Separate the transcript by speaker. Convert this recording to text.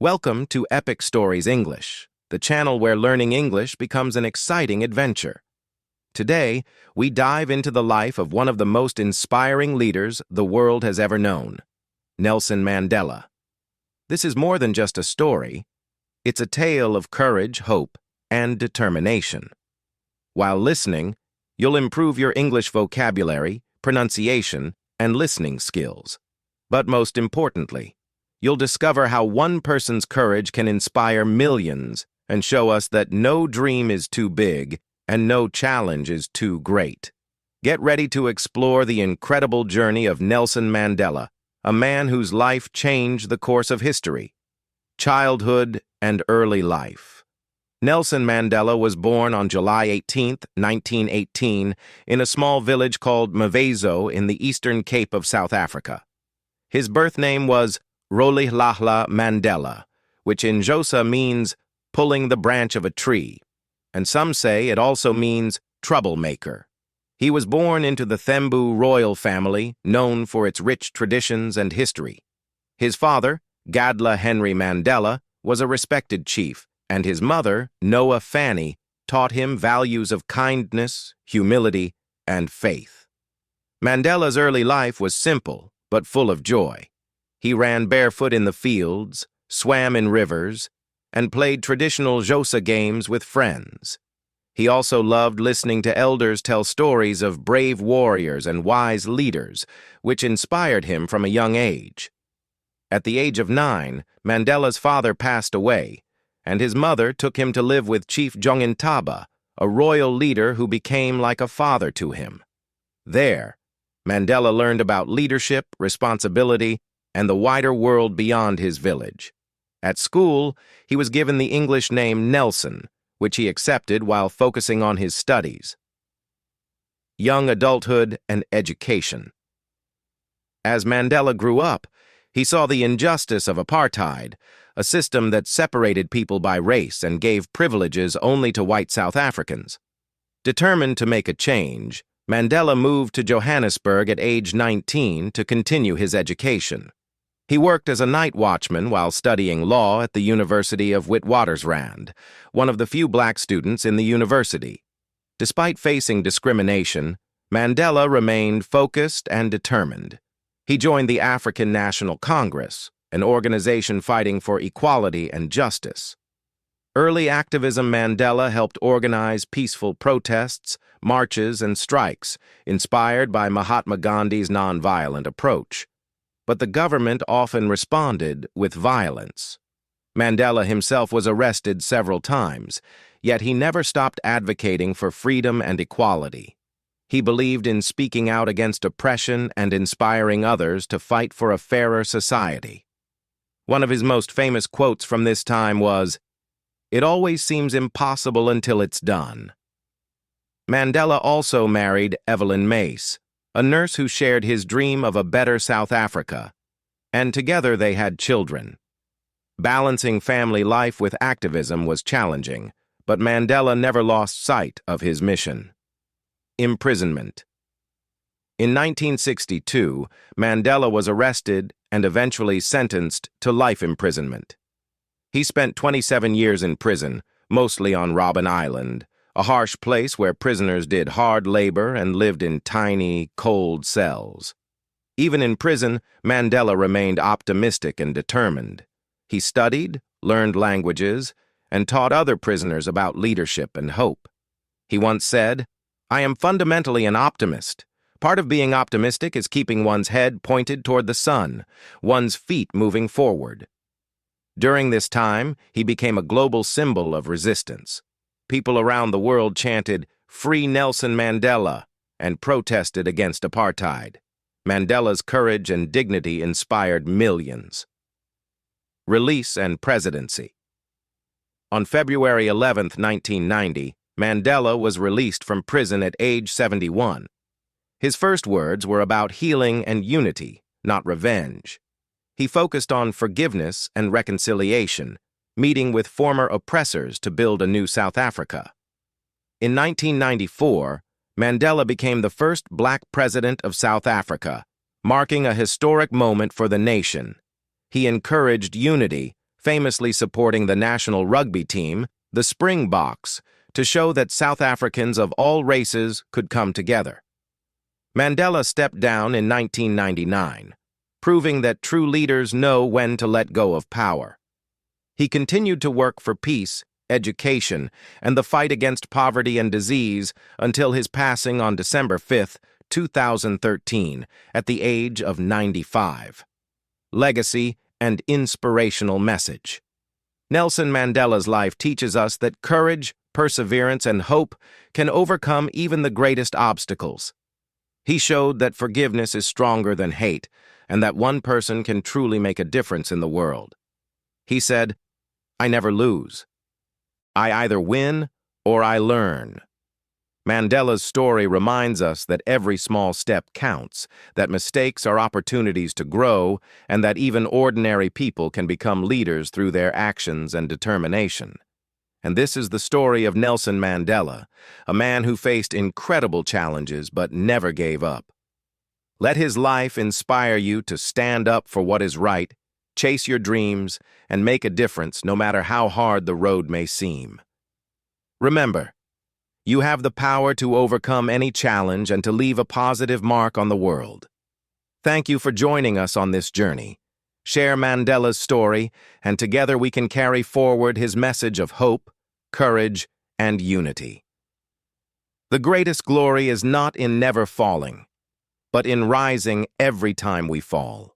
Speaker 1: Welcome to Epic Stories English, the channel where learning English becomes an exciting adventure. Today, we dive into the life of one of the most inspiring leaders the world has ever known, Nelson Mandela. This is more than just a story. It's a tale of courage, hope, and determination. While listening, you'll improve your English vocabulary, pronunciation, and listening skills. But most importantly, you'll discover how one person's courage can inspire millions and show us that no dream is too big and no challenge is too great. Get ready to explore the incredible journey of Nelson Mandela, a man whose life changed the course of history. Childhood and early life. Nelson Mandela was born on July 18, 1918, in a small village called Mvezo in the Eastern Cape of South Africa. His birth name was Rolihlahla Mandela, which in Xhosa means pulling the branch of a tree, and some say it also means troublemaker. He was born into the Thembu royal family, known for its rich traditions and history. His father, Gadla Henry Mandela, was a respected chief, and his mother, Noah Fanny, taught him values of kindness, humility, and faith. Mandela's early life was simple, but full of joy. He ran barefoot in the fields, swam in rivers, and played traditional Xhosa games with friends. He also loved listening to elders tell stories of brave warriors and wise leaders, which inspired him from a young age. At the age of 9, Mandela's father passed away, and his mother took him to live with Chief Jongintaba, a royal leader who became like a father to him. There, Mandela learned about leadership, responsibility, and the wider world beyond his village. At school, he was given the English name Nelson, which he accepted while focusing on his studies. Young adulthood and education. As Mandela grew up, he saw the injustice of apartheid, a system that separated people by race and gave privileges only to white South Africans. Determined to make a change, Mandela moved to Johannesburg at age 19 to continue his education. He worked as a night watchman while studying law at the University of Witwatersrand, one of the few black students in the university. Despite facing discrimination, Mandela remained focused and determined. He joined the African National Congress, an organization fighting for equality and justice. Early activism. Mandela helped organize peaceful protests, marches, and strikes, inspired by Mahatma Gandhi's nonviolent approach. But the government often responded with violence. Mandela himself was arrested several times, yet he never stopped advocating for freedom and equality. He believed in speaking out against oppression and inspiring others to fight for a fairer society. One of his most famous quotes from this time was, "It always seems impossible until it's done." Mandela also married Evelyn Mace, a nurse who shared his dream of a better South Africa, and together they had children. Balancing family life with activism was challenging, but Mandela never lost sight of his mission. Imprisonment. In 1962, Mandela was arrested and eventually sentenced to life imprisonment. He spent 27 years in prison, mostly on Robben Island, a harsh place where prisoners did hard labor and lived in tiny, cold cells. Even in prison, Mandela remained optimistic and determined. He studied, learned languages, and taught other prisoners about leadership and hope. He once said, "I am fundamentally an optimist. Part of being optimistic is keeping one's head pointed toward the sun, one's feet moving forward." During this time, he became a global symbol of resistance. People around the world chanted, "Free Nelson Mandela," and protested against apartheid. Mandela's courage and dignity inspired millions. Release and presidency. On February 11, 1990, Mandela was released from prison at age 71. His first words were about healing and unity, not revenge. He focused on forgiveness and reconciliation, meeting with former oppressors to build a new South Africa. In 1994, Mandela became the first black president of South Africa, marking a historic moment for the nation. He encouraged unity, famously supporting the national rugby team, the Springboks, to show that South Africans of all races could come together. Mandela stepped down in 1999, proving that true leaders know when to let go of power. He continued to work for peace, education, and the fight against poverty and disease until his passing on December 5, 2013, at the age of 95. Legacy and inspirational message. Nelson Mandela's life teaches us that courage, perseverance, and hope can overcome even the greatest obstacles. He showed that forgiveness is stronger than hate, and that one person can truly make a difference in the world. He said, "I never lose. I either win or I learn." Mandela's story reminds us that every small step counts, that mistakes are opportunities to grow, and that even ordinary people can become leaders through their actions and determination. And this is the story of Nelson Mandela, a man who faced incredible challenges but never gave up. Let his life inspire you to stand up for what is right, chase your dreams, and make a difference no matter how hard the road may seem. Remember, you have the power to overcome any challenge and to leave a positive mark on the world. Thank you for joining us on this journey. Share Mandela's story, and together we can carry forward his message of hope, courage, and unity. The greatest glory is not in never falling, but in rising every time we fall.